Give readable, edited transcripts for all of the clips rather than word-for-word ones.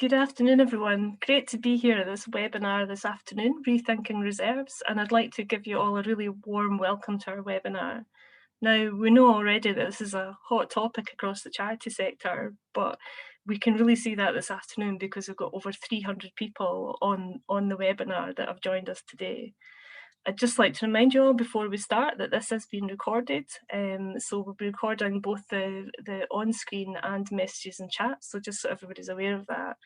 Good afternoon, everyone. Great to be here at this webinar this afternoon, Rethinking Reserves, and I'd like to give you all a really warm welcome to our webinar. Now, we know already that this is a hot topic across the charity sector, but we can really see that this afternoon because we've got over 300 people on the webinar that have joined us today. I'd just like to remind you all before we start that this has been recorded, so we'll be recording both the on-screen and messages and chat, so just so everybody's aware of that.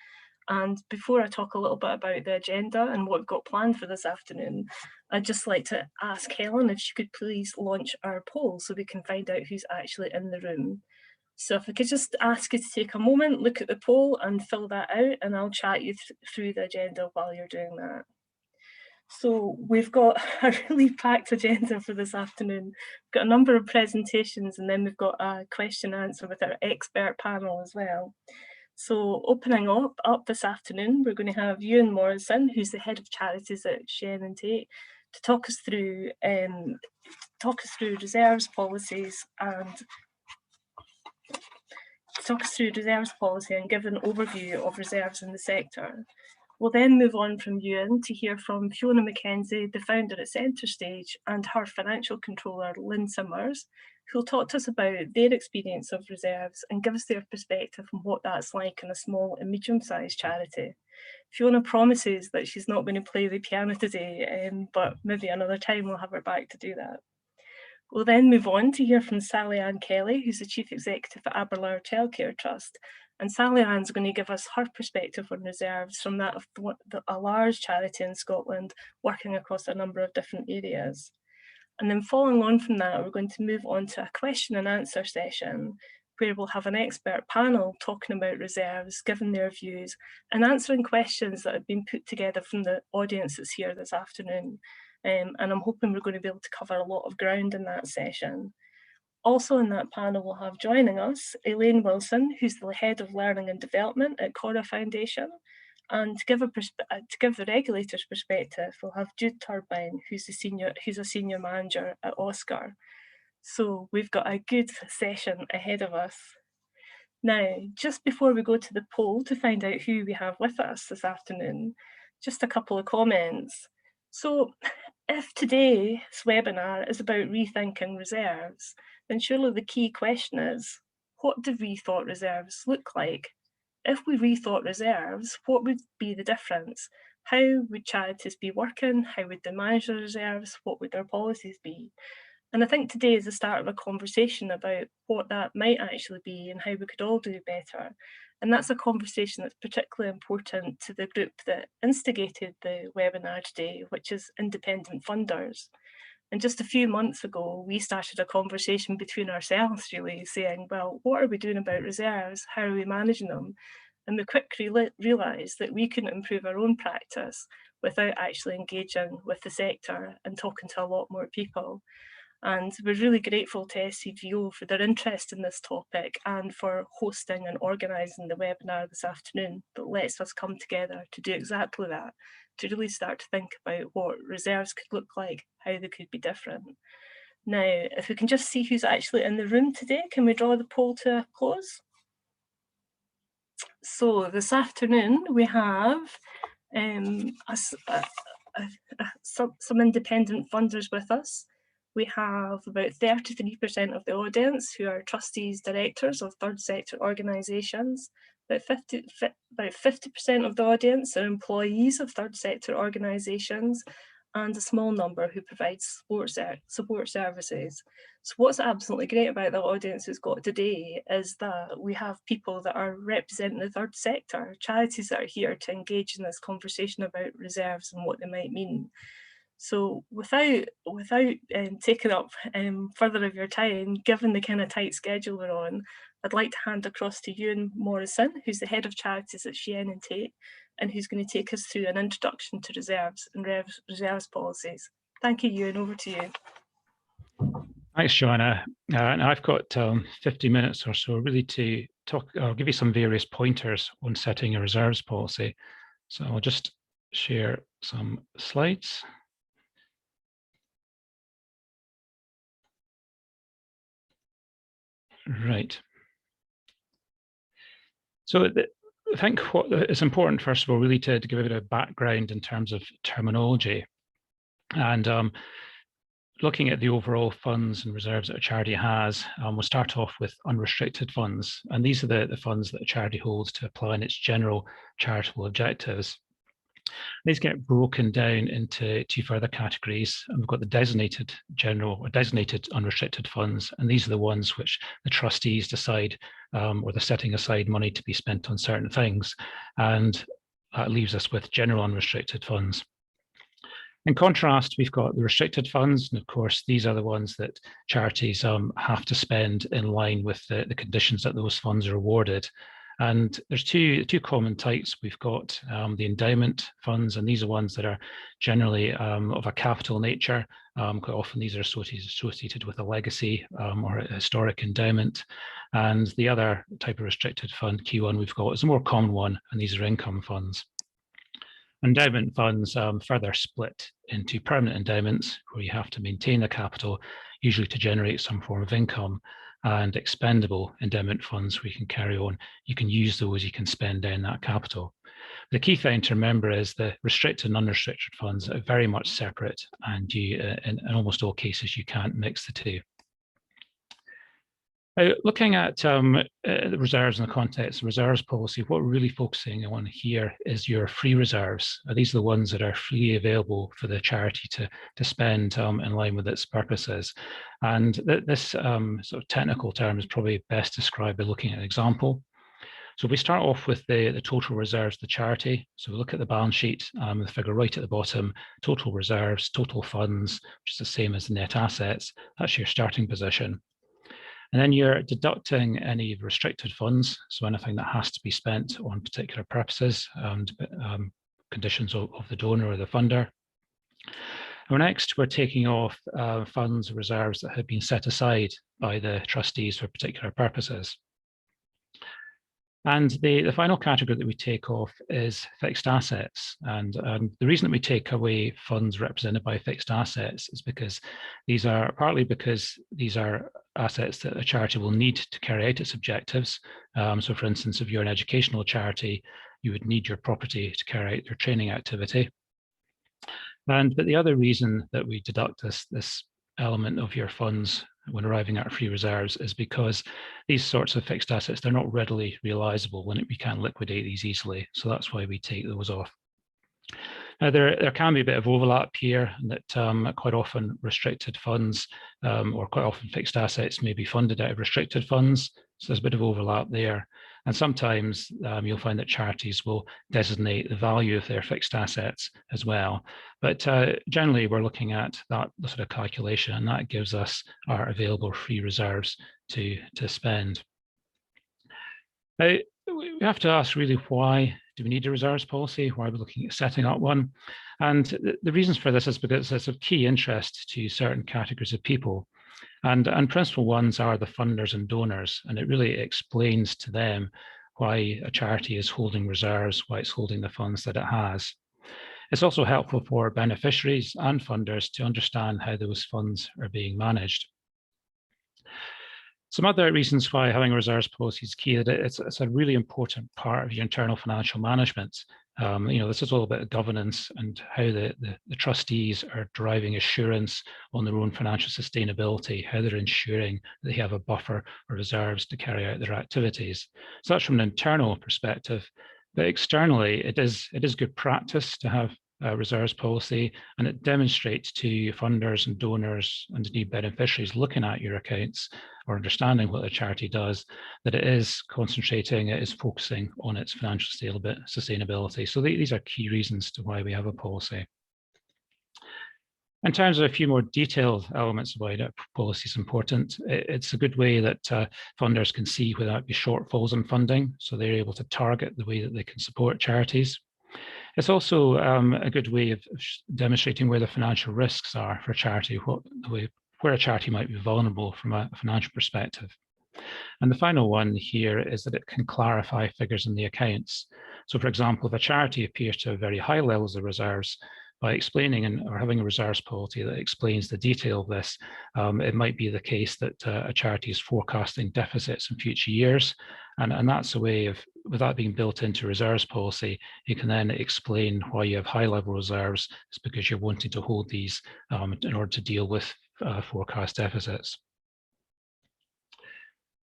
And before I talk a little bit about the agenda and what we've got planned for this afternoon, I'd just like to ask Helen if she could please launch our poll so we can find out who's actually in the room. So if I could just ask you to take a moment, look at the poll and fill that out, and I'll chat you through the agenda while you're doing that. So we've got a really packed agenda for this afternoon. We've got a number of presentations, and then we've got a question and answer with our expert panel as well. So opening up this afternoon, we're going to have Euan Morrison, who's the head of charities at Chiene and Tait, to talk us through reserves policies and give an overview of reserves in the sector. We'll then move on from Euan to hear from Fiona McKenzie, the founder at Centrestage, and her financial controller, Lynn, who'll talk to us about their experience of reserves and give us their perspective on what that's like in a small and medium-sized charity. Fiona promises that she's not going to play the piano today, but maybe another time we'll have her back to do that. We'll then move on to hear from SallyAnn Kelly, who's the Chief Executive at Aberlour Childcare Trust. And SallyAnn's going to give us her perspective on reserves from that of a large charity in Scotland working across a number of different areas. And then following on from that, we're going to move on to a question and answer session where we'll have an expert panel talking about reserves, giving their views and answering questions that have been put together from the audience that's here this afternoon. And I'm hoping we're going to be able to cover a lot of ground in that session. Also in that panel, we'll have joining us Elaine Wilson, who's the Head of Learning and Development at Corra Foundation. And to give the regulator's perspective, we'll have Jude Turbyne, who's a senior manager at OSCR. So we've got a good session ahead of us. Now, just before we go to the poll to find out who we have with us this afternoon, just a couple of comments. So if today's webinar is about rethinking reserves, then surely the key question is, what do rethought reserves look like? If we rethought reserves, what would be the difference? How would charities be working? How would they manage their reserves? What would their policies be? And I think today is the start of a conversation about what that might actually be and how we could all do better. And that's a conversation that's particularly important to the group that instigated the webinar today, which is independent funders. And just a few months ago, we started a conversation between ourselves, really, saying, well, what are we doing about reserves? How are we managing them? And we quickly realised that we couldn't improve our own practice without actually engaging with the sector and talking to a lot more people. And we're really grateful to SCVO for their interest in this topic and for hosting and organising the webinar this afternoon that lets us come together to do exactly that, to really start to think about what reserves could look like, how they could be different. Now, if we can just see who's actually in the room today, can we draw the poll to a close? So this afternoon we have some independent funders with us. We have about 33% of the audience who are trustees, directors of third sector organisations. About 50% of the audience are employees of third sector organisations, and a small number who provide support services. So what's absolutely great about the audience we've got today is that we have people that are representing the third sector, charities that are here to engage in this conversation about reserves and what they might mean. So without taking up further of your time, given the kind of tight schedule we're on, I'd like to hand across to Euan Morrison, who's the head of charities at Chiene and Tait, and who's going to take us through an introduction to reserves and reserves policies. Thank you, Euan, over to you. Thanks, Joanna. And I've got 50 minutes or so really to talk. I'll give you some various pointers on setting a reserves policy. So I'll just share some slides. Right. So I think what it's important, first of all, really to give a bit of background in terms of terminology. And looking at the overall funds and reserves that a charity has, we'll start off with unrestricted funds. And these are the funds that a charity holds to apply in its general charitable objectives. These get broken down into two further categories. And we've got the designated general or designated unrestricted funds. And these are the ones which the trustees decide or they're setting aside money to be spent on certain things. And that leaves us with general unrestricted funds. In contrast, we've got the restricted funds, and of course, these are the ones that charities have to spend in line with the conditions that those funds are awarded. And there's two common types. We've got the endowment funds, and these are ones that are generally of a capital nature. Quite often these are associated with a legacy or a historic endowment. And the other type of restricted fund, Q1, we've got is a more common one, and these are income funds. Endowment funds further split into permanent endowments, where you have to maintain the capital, usually to generate some form of income, and expendable endowment funds where you can carry on, you can use those, you can spend down that capital. The key thing to remember is the restricted and unrestricted funds are very much separate, and you, in almost all cases, you can't mix the two. Looking at the reserves in the context of reserves policy, what we're really focusing on here is your free reserves. These are the ones that are freely available for the charity to spend in line with its purposes. And this sort of technical term is probably best described by looking at an example. So we start off with the total reserves of the charity. So we look at the balance sheet, the figure right at the bottom, total reserves, total funds, which is the same as the net assets. That's your starting position. And then you're deducting any restricted funds, so anything that has to be spent on particular purposes and conditions of the donor or the funder. And next, we're taking off funds, reserves that have been set aside by the trustees for particular purposes. And the final category that we take off is fixed assets. And the reason that we take away funds represented by fixed assets is because these are partly because these are assets that a charity will need to carry out its objectives. So for instance, if you're an educational charity, you would need your property to carry out your training activity. But the other reason that we deduct this element of your funds when arriving at free reserves is because these sorts of fixed assets, they're not readily realizable when we can't liquidate these easily. So that's why we take those off. Now, there can be a bit of overlap here, that quite often restricted funds or quite often fixed assets may be funded out of restricted funds. So there's a bit of overlap there. And sometimes you'll find that charities will designate the value of their fixed assets as well. But generally, we're looking at that sort of calculation, and that gives us our available free reserves to spend. Now, we have to ask really, why do we need a reserves policy? Why are we looking at setting up one? And the reasons for this is because it's of key interest to certain categories of people. And principal ones are the funders and donors, and it really explains to them why a charity is holding reserves, why it's holding the funds that it has. It's also helpful for beneficiaries and funders to understand how those funds are being managed. Some other reasons why having a reserves policy is key, that it's a really important part of your internal financial management. This is all about governance and how the trustees are driving assurance on their own financial sustainability, how they're ensuring that they have a buffer or reserves to carry out their activities. So that's from an internal perspective, but externally, it is good practice to have a reserves policy, and it demonstrates to funders and donors and indeed beneficiaries looking at your accounts or understanding what the charity does, that it is concentrating, it is focusing on its financial sustainability. So these are key reasons to why we have a policy. In terms of a few more detailed elements of why that policy is important, it's a good way that funders can see where there might be shortfalls in funding, so they're able to target the way that they can support charities. It's also a good way of demonstrating where the financial risks are for a charity, where a charity might be vulnerable from a financial perspective. And the final one here is that it can clarify figures in the accounts. So for example, if a charity appears to have very high levels of reserves, by explaining or having a reserves policy that explains the detail of this, it might be the case that a charity is forecasting deficits in future years. And that's a way of with that being built into reserves policy, you can then explain why you have high level reserves. It's because you're wanting to hold these in order to deal with forecast deficits.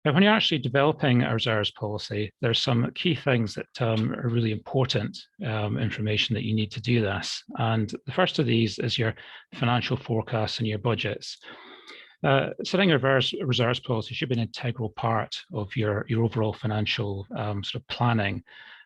Now, when you're actually developing a reserves policy, there's some key things that are really important information that you need to do this. And the first of these is your financial forecasts and your budgets. Setting a reserves policy should be an integral part of your overall financial sort of planning.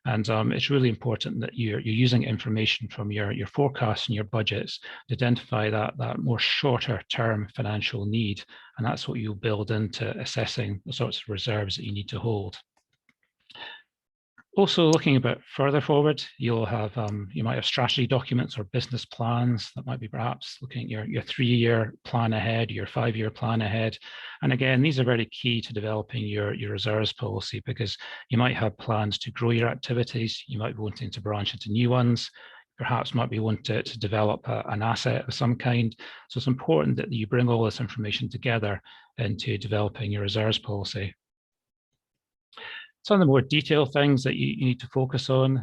And it's really important that you're using information from your forecasts and your budgets to identify that more shorter term financial need. And that's what you'll build into assessing the sorts of reserves that you need to hold. Also, looking a bit further forward, you'll have you might have strategy documents or business plans that might be perhaps looking at your 3-year plan ahead, your 5-year plan ahead. And again, these are very key to developing your reserves policy, because you might have plans to grow your activities, you might be wanting to branch into new ones, perhaps might be wanting to develop an asset of some kind. So it's important that you bring all this information together into developing your reserves policy. Some of the more detailed things that you need to focus on,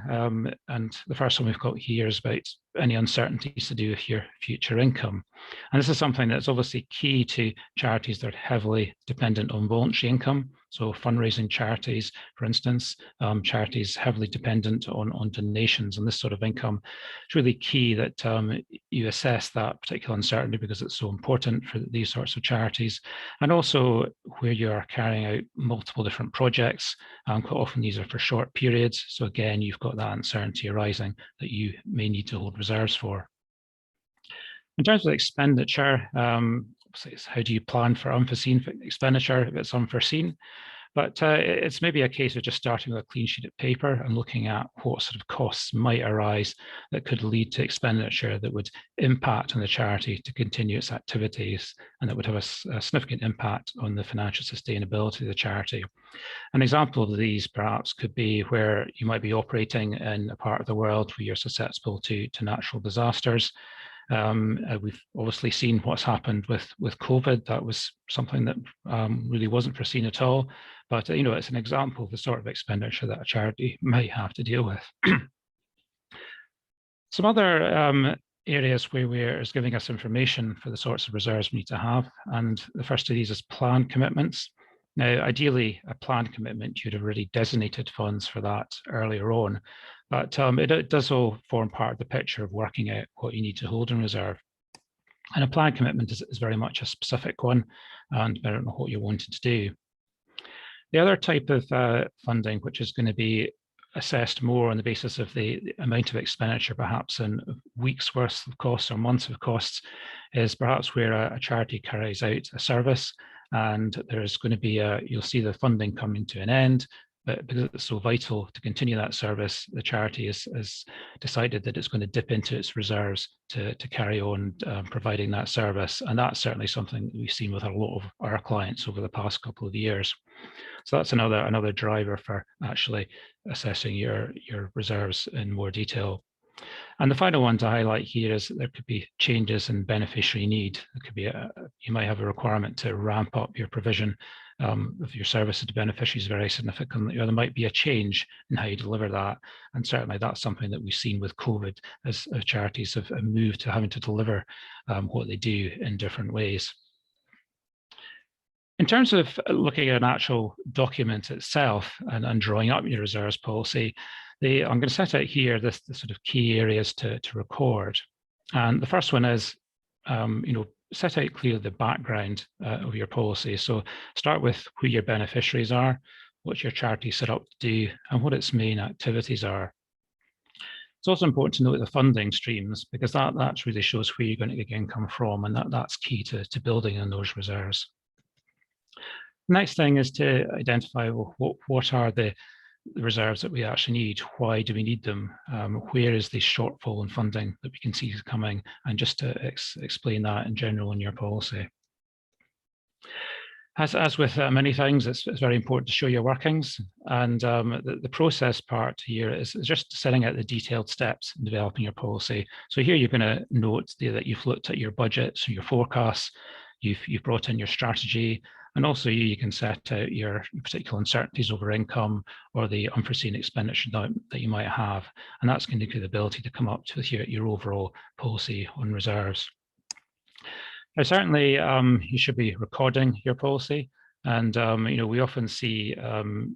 and the first one we've got here is about any uncertainties to do with your future income. And this is something that's obviously key to charities that are heavily dependent on voluntary income. So fundraising charities, for instance, charities heavily dependent on donations and this sort of income. It's really key that you assess that particular uncertainty, because it's so important for these sorts of charities. And also where you are carrying out multiple different projects, quite often these are for short periods. So again, you've got that uncertainty arising that you may need to hold reserves for. In terms of expenditure, it's how do you plan for unforeseen expenditure if it's unforeseen? But it's maybe a case of just starting with a clean sheet of paper and looking at what sort of costs might arise that could lead to expenditure that would impact on the charity to continue its activities, and that would have a significant impact on the financial sustainability of the charity. An example of these perhaps could be where you might be operating in a part of the world where you're susceptible to natural disasters. We've obviously seen what's happened with COVID. That was something that really wasn't foreseen at all. But it's an example of the sort of expenditure that a charity might have to deal with. Some other areas where is giving us information for the sorts of reserves we need to have. And the first of these is planned commitments. Now, ideally, a planned commitment, you'd have already designated funds for that earlier on. But it does all form part of the picture of working out what you need to hold in reserve. And a planned commitment is very much a specific one, and I don't know what you're wanting to do. The other type of funding, which is going to be assessed more on the basis of the amount of expenditure, perhaps in weeks worth of costs or months of costs, is perhaps where a charity carries out a service, and there's going to be you'll see the funding coming to an end. But because it's so vital to continue that service, the charity has decided that it's going to dip into its reserves to carry on providing that service. And that's certainly something that we've seen with a lot of our clients over the past couple of years. So that's another driver for actually assessing your reserves in more detail. And the final one to highlight here is that there could be changes in beneficiary need. There could be you might have a requirement to ramp up your provision of your services to beneficiaries very significantly, or there might be a change in how you deliver that. And certainly that's something that we've seen with COVID as charities have moved to having to deliver what they do in different ways. In terms of looking at an actual document itself and drawing up your reserves policy, I'm going to set out here the sort of key areas to record. And the first one is, set out clearly the background of your policy. So start with who your beneficiaries are, what your charity set up to do, and what its main activities are. It's also important to note the funding streams, because that really shows where you're going to get income from, and that's key to building on those reserves. Next thing is to identify, well, what are the reserves that we actually need? Why do we need them? Where is the shortfall in funding that we can see coming? And just to explain that in general in your policy. As with many things, it's very important to show your workings. And the process part here is just setting out the detailed steps in developing your policy. So here you're going to note that you've looked at your budgets, your forecasts, you've brought in your strategy, And also you can set out your particular uncertainties over income or the unforeseen expenditure that you might have. And that's going to give you the ability to come up with your overall policy on reserves. Now, certainly you should be recording your policy. And we often see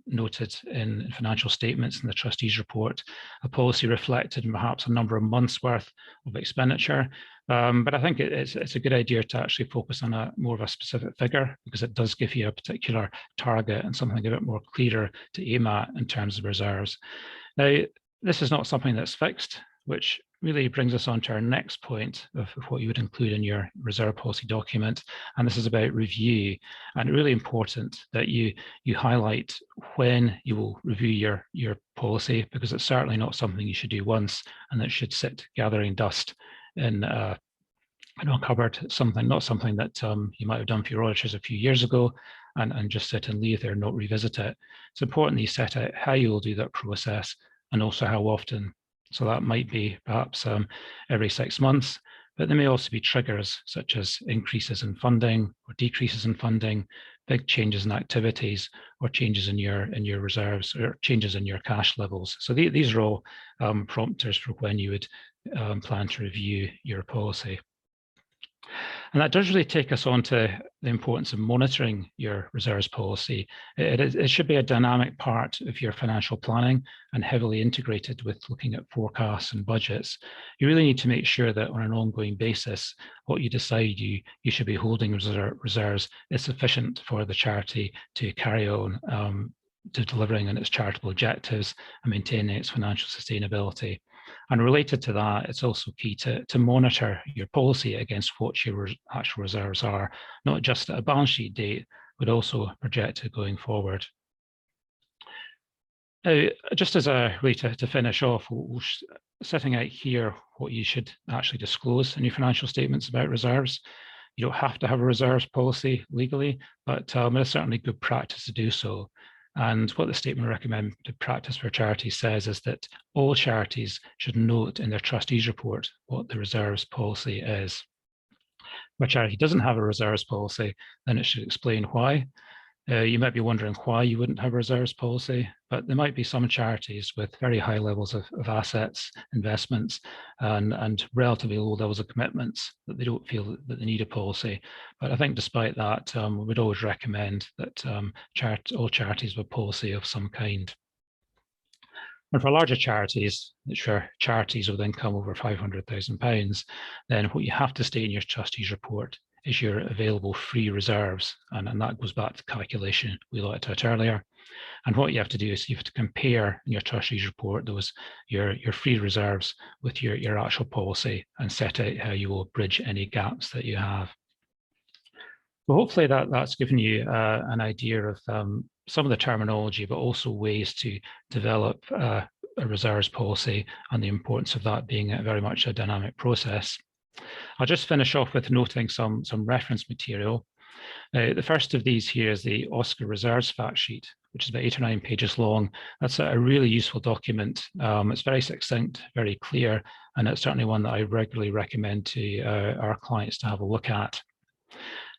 noted in financial statements in the trustees report, a policy reflected in perhaps a number of months worth of expenditure. But I think it's a good idea to actually focus on more of a specific figure, because it does give you a particular target and something a bit more clearer to aim at in terms of reserves. Now, this is not something that's fixed, which really brings us on to our next point of what you would include in your reserve policy document. And this is about review. And really important that you highlight when you will review your policy, because it's certainly not something you should do once and that should sit gathering dust in a cupboard, not something that you might have done for your auditors a few years ago and just sit and leave there and not revisit it. It's important that you set out how you will do that process and also how often. So that might be perhaps every 6 months, but there may also be triggers such as increases in funding or decreases in funding, big changes in activities, or changes in your reserves or changes in your cash levels. So these are all prompters for when you would plan to review your policy. And that does really take us on to the importance of monitoring your reserves policy. It should be a dynamic part of your financial planning and heavily integrated with looking at forecasts and budgets. You really need to make sure that on an ongoing basis, what you decide you should be holding reserves is sufficient for the charity to carry on to delivering on its charitable objectives and maintaining its financial sustainability. And related to that, it's also key to monitor your policy against what your actual reserves are, not just at a balance sheet date, but also projected going forward. Now, just as a way to finish off, we're setting out here what you should actually disclose in your financial statements about reserves. You don't have to have a reserves policy legally, but it's certainly good practice to do so. And what the statement of recommended practice for charities says is that all charities should note in their trustees report what the reserves policy is. If a charity doesn't have a reserves policy, then it should explain why. You might be wondering why you wouldn't have a reserves policy, but there might be some charities with very high levels of assets, investments, and relatively low levels of commitments that they don't feel that they need a policy. But I think despite that, we would always recommend that all charities have a policy of some kind. And for larger charities, which are charities with income over £500,000, then what you have to state in your trustees report is your available free reserves. And that goes back to the calculation we looked at earlier. And what you have to do is you have to compare in your trustees report your free reserves with your actual policy and set out how you will bridge any gaps that you have. So hopefully that's given you an idea of some of the terminology, but also ways to develop a reserves policy and the importance of that being very much a dynamic process. I'll just finish off with noting some reference material. The first of these here is the OSCR reserves fact sheet, which is about 8 or 9 pages long. That's a really useful document. It's very succinct, very clear, and it's certainly one that I regularly recommend to our clients to have a look at.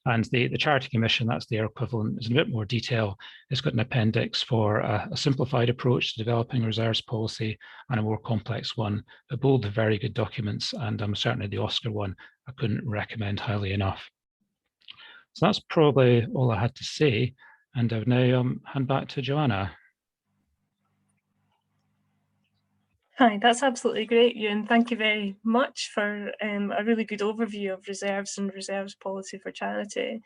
And the Charity Commission, that's their equivalent, is in a bit more detail. It's got an appendix for a simplified approach to developing a reserves policy and a more complex one, but both are very good documents, and certainly the OSCR one I couldn't recommend highly enough. So that's probably all I had to say, and I'll now hand back to Joanna. Hi, that's absolutely great, Euan. Thank you very much for a really good overview of reserves and reserves policy for charity.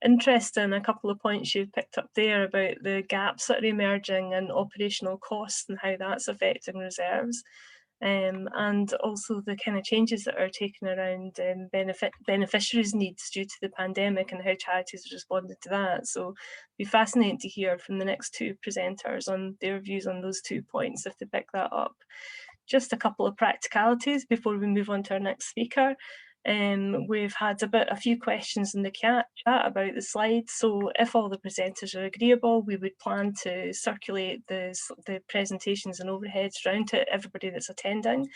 Interesting, a couple of points you've picked up there about the gaps that are emerging and operational costs and how that's affecting reserves. And also the kind of changes that are taken around beneficiaries' needs due to the pandemic and how charities have responded to that. So it'd be fascinating to hear from the next two presenters on their views on those 2 points if they pick that up. Just a couple of practicalities before we move on to our next speaker. We've had a few questions in the chat about the slides, so if all the presenters are agreeable, we would plan to circulate the presentations and overheads around to everybody that's attending,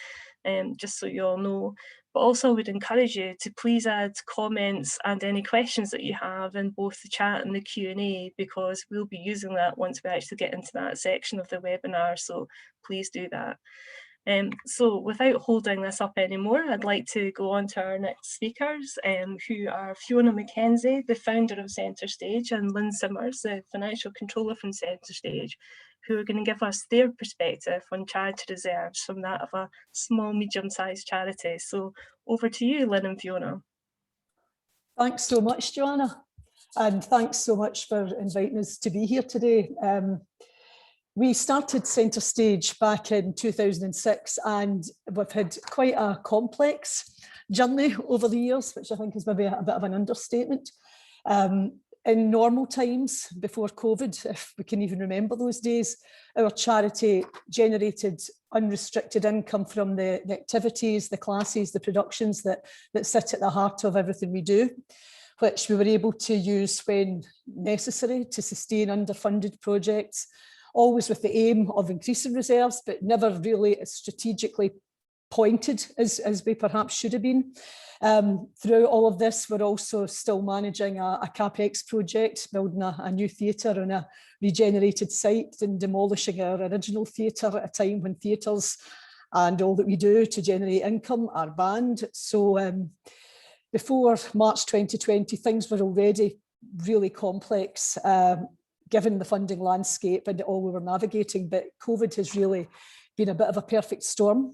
just so you all know. But also I would encourage you to please add comments and any questions that you have in both the chat and the Q&A, because we'll be using that once we actually get into that section of the webinar, so please do that. So without holding this up anymore, I'd like to go on to our next speakers, who are Fiona McKenzie, the founder of Centrestage, and Lynn Simmers, the financial controller from Centrestage, who are going to give us their perspective on charity reserves from that of a small, medium-sized charity. So over to you, Lynn and Fiona. Thanks so much, Joanna, and thanks so much for inviting us to be here today. We started Centrestage back in 2006, and we've had quite a complex journey over the years, which I think is maybe a bit of an understatement. In normal times, before COVID, if we can even remember those days, our charity generated unrestricted income from the activities, the classes, the productions that sit at the heart of everything we do, which we were able to use when necessary to sustain underfunded projects, always with the aim of increasing reserves, but never really as strategically pointed as we perhaps should have been. Through all of this, we're also still managing a CapEx project, building a new theatre on a regenerated site and demolishing our original theatre at a time when theatres and all that we do to generate income are banned. So before March 2020, things were already really complex, given the funding landscape and all we were navigating, but COVID has really been a bit of a perfect storm.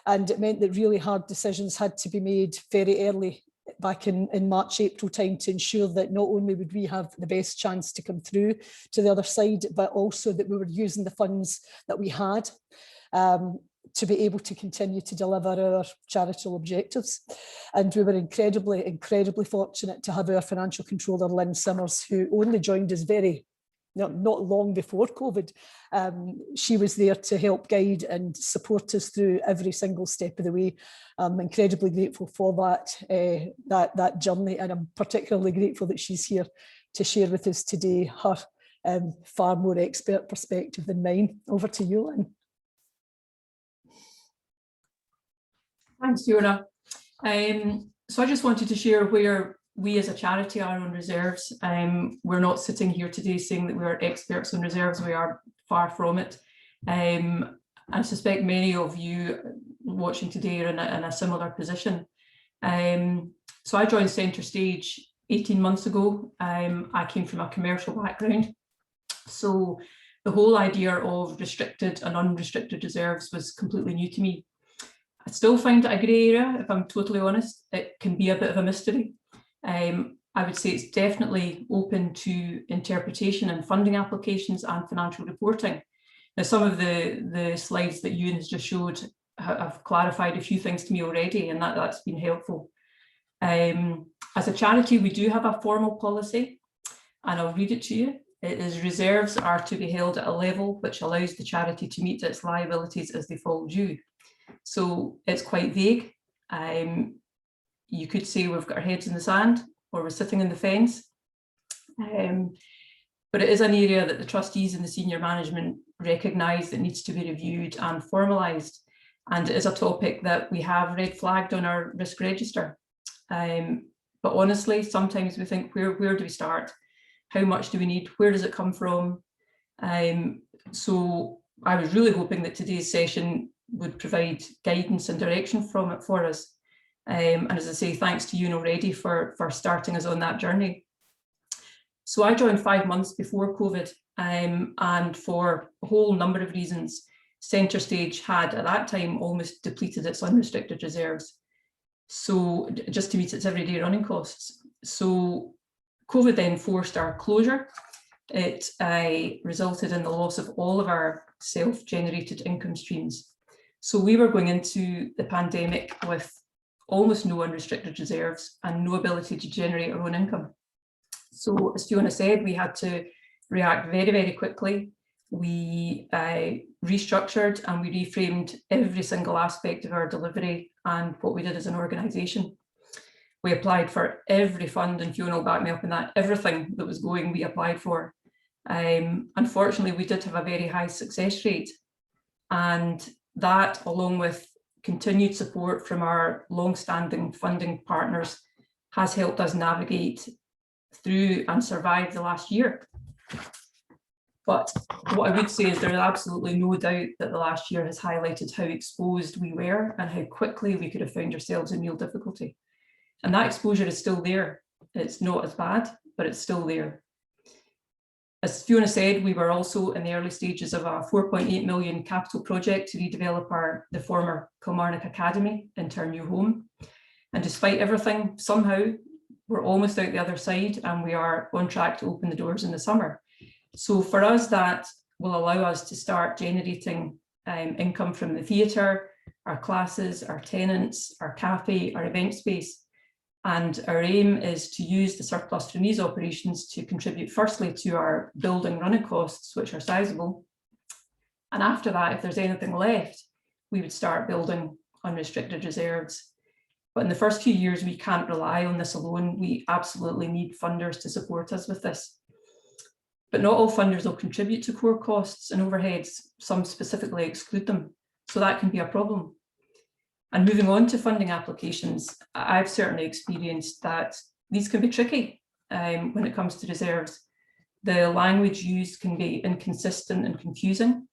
And it meant that really hard decisions had to be made very early back in March, April time to ensure that not only would we have the best chance to come through to the other side, but also that we were using the funds that we had to be able to continue to deliver our charitable objectives. And we were incredibly fortunate to have our financial controller, Lynn Simmers, who only joined us not long before COVID. She was there to help guide and support us through every single step of the way. I'm incredibly grateful for that journey, and I'm particularly grateful that she's here to share with us today her far more expert perspective than mine. Over to you, Lynn. Thanks, Fiona. So I just wanted to share where we as a charity are on reserves. We're not sitting here today saying that we are experts on reserves. We are far from it. I suspect many of you watching today are in a similar position. So I joined Centrestage 18 months ago. I came from a commercial background. So the whole idea of restricted and unrestricted reserves was completely new to me. I still find it a grey area, if I'm totally honest. It can be a bit of a mystery. I would say it's definitely open to interpretation and funding applications and financial reporting. Now, some of the slides that Euan has just showed have clarified a few things to me already, and that's been helpful. As a charity, we do have a formal policy, and I'll read it to you. It is: reserves are to be held at a level which allows the charity to meet its liabilities as they fall due. So it's quite vague. You could say we've got our heads in the sand, or we're sitting in the fence. But it is an area that the trustees and the senior management recognise that needs to be reviewed and formalised. And it is a topic that we have red flagged on our risk register. But honestly, sometimes we think, where do we start? How much do we need? Where does it come from? So I was really hoping that today's session would provide guidance and direction from it for us. And as I say, thanks to Euan already for starting us on that journey. So I joined 5 months before COVID, and for a whole number of reasons, Centrestage had at that time almost depleted its unrestricted reserves, so just to meet its everyday running costs. So COVID then forced our closure. It resulted in the loss of all of our self-generated income streams. So we were going into the pandemic with almost no unrestricted reserves and no ability to generate our own income. So as Fiona said, we had to react very, very quickly. We restructured and we reframed every single aspect of our delivery and what we did as an organisation. We applied for every fund, and Fiona will back me up in that. Everything that was going, we applied for. Unfortunately, we did have a very high success rate, and that, along with continued support from our long-standing funding partners has helped us navigate through and survive the last year. But what I would say is there is absolutely no doubt that the last year has highlighted how exposed we were and how quickly we could have found ourselves in real difficulty. And that exposure is still there. It's not as bad, but it's still there. As Fiona said, we were also in the early stages of a 4.8 million capital project to redevelop the former Kilmarnock Academy into our new home. And despite everything, somehow we're almost out the other side and we are on track to open the doors in the summer. So for us, that will allow us to start generating income from the theatre, our classes, our tenants, our cafe, our event space. And our aim is to use the surplus from these operations to contribute firstly to our building running costs, which are sizable. And after that, if there's anything left, we would start building unrestricted reserves. But in the first few years, we can't rely on this alone. We absolutely need funders to support us with this. But not all funders will contribute to core costs and overheads. Some specifically exclude them. So that can be a problem. And moving on to funding applications, I've certainly experienced that these can be tricky when it comes to reserves. The language used can be inconsistent and confusing.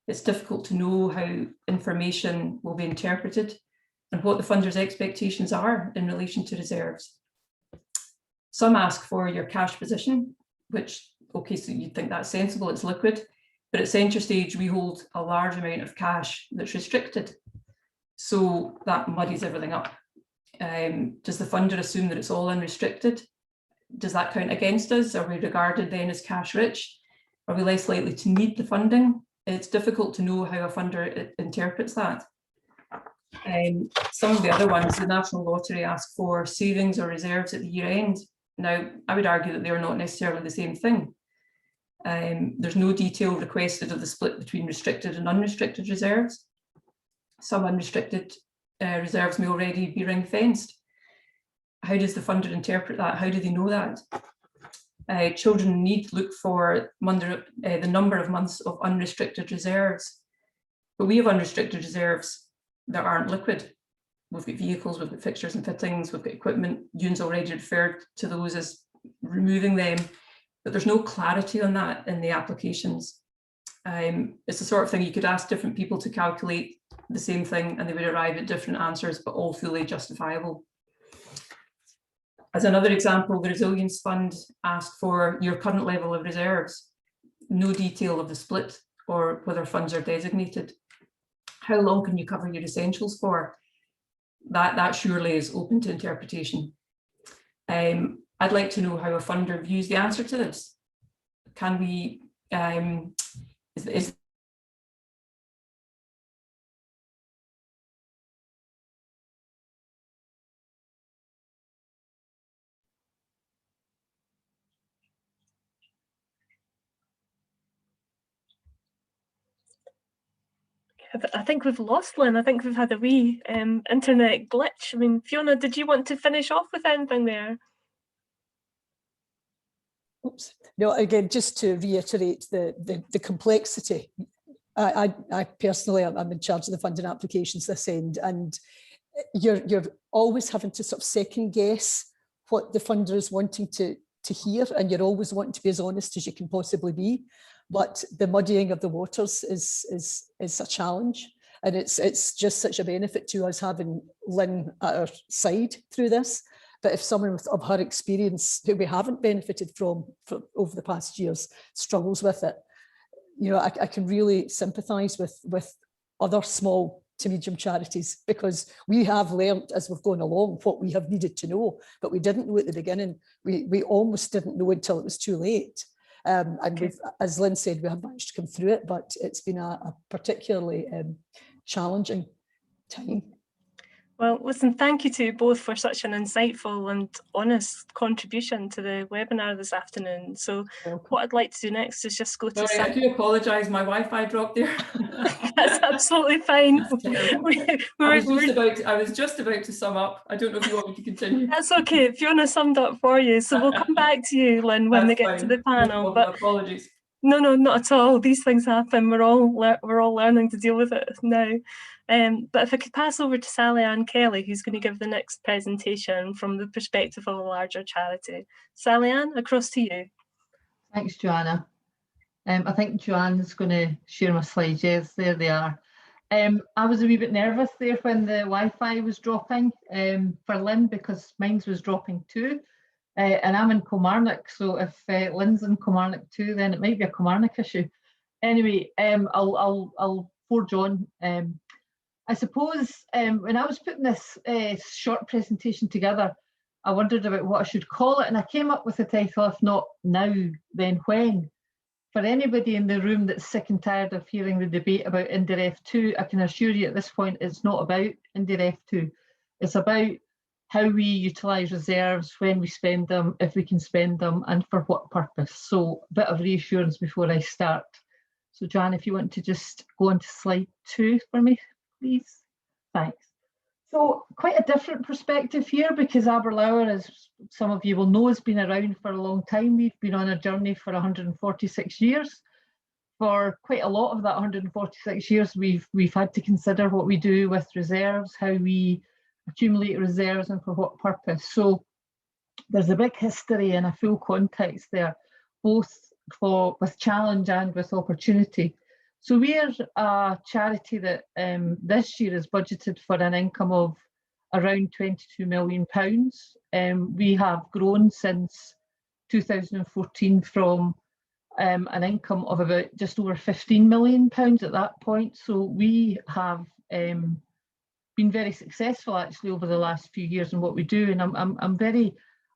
It's difficult to know how information will be interpreted and what the funder's expectations are in relation to reserves. Some ask for your cash position, which, okay, so you'd think that's sensible, it's liquid, but at Centrestage we hold a large amount of cash that's restricted. So that muddies everything up. Does the funder assume that it's all unrestricted? Does that count against us? Are we regarded then as cash rich? Are we less likely to need the funding? It's difficult to know how a funder interprets that. Some of the other ones, the National Lottery asks for savings or reserves at the year end. Now, I would argue that they are not necessarily the same thing. There's no detail requested of the split between restricted and unrestricted reserves. Some unrestricted reserves may already be ring-fenced. How does the funder interpret that? How do they know that? Children in need look for the number of months of unrestricted reserves. But we have unrestricted reserves that aren't liquid. We've got vehicles, we've got fixtures and fittings, we've got equipment. Euan's already referred to those as removing them, but there's no clarity on that in the applications. It's the sort of thing you could ask different people to calculate the same thing and they would arrive at different answers, but all fully justifiable. As another example, the Resilience Fund asked for your current level of reserves, no detail of the split or whether funds are designated. How long can you cover your essentials for? That surely is open to interpretation. I'd like to know how a funder views the answer to this. Can we, is I think we've lost Lynn. I think we've had a wee internet glitch. I mean, Fiona, did you want to finish off with anything there? Oops. No, again, just to reiterate the complexity. I personally, I'm in charge of the funding applications this end, and you're always having to sort of second guess what the funder is wanting to hear, and you're always wanting to be as honest as you can possibly be. But the muddying of the waters is a challenge, and it's just such a benefit to us having Lynn at our side through this. But if someone of her experience who we haven't benefited from over the past years struggles with it, you know, I can really sympathise with other small to medium charities, because we have learned as we've gone along what we have needed to know, but we didn't know at the beginning. We almost didn't know until it was too late. And we've, as Lynn said, we have managed to come through it, but it's been a particularly challenging time. Well, listen, thank you to you both for such an insightful and honest contribution to the webinar this afternoon. So what I'd like to do next is just go to... Sorry, I do apologise, my Wi-Fi dropped there. That's absolutely fine. I was just about to sum up. I don't know if you want me to continue. That's okay, Fiona summed up for you. So we'll come back to you, Lynn, when we get to the panel. No problem, apologies. No, not at all. These things happen. We're all learning to deal with it now. But if I could pass over to SallyAnn Kelly, who's going to give the next presentation from the perspective of a larger charity. SallyAnn, across to you. Thanks, Joanna. I think Joanna's going to share my slides. Yes, there they are. I was a wee bit nervous there when the Wi-Fi was dropping for Lynn, because mine was dropping too. And I'm in Kilmarnock, so if Lynn's in Kilmarnock too, then it might be a Kilmarnock issue. Anyway, I'll forge on. I suppose when I was putting this short presentation together, I wondered about what I should call it, and I came up with the title, if not now, then when. For anybody in the room that's sick and tired of hearing the debate about Indiref 2, I can assure you at this point it's not about Indiref 2. It's about how we utilise reserves, when we spend them, if we can spend them, and for what purpose. So a bit of reassurance before I start. So Joanna, if you want to just go on to slide 2 for me, please. Thanks. So quite a different perspective here, because Aberlour, as some of you will know, has been around for a long time. We've been on a journey for 146 years. For quite a lot of that 146 years, we've had to consider what we do with reserves, how we accumulate reserves, and for what purpose. So there's a big history and a full context there, both with challenge and with opportunity. So we're a charity that this year is budgeted for an income of around £22 million. We have grown since 2014 from an income of about just over £15 million at that point. So we have been very successful actually over the last few years in what we do, and I'm very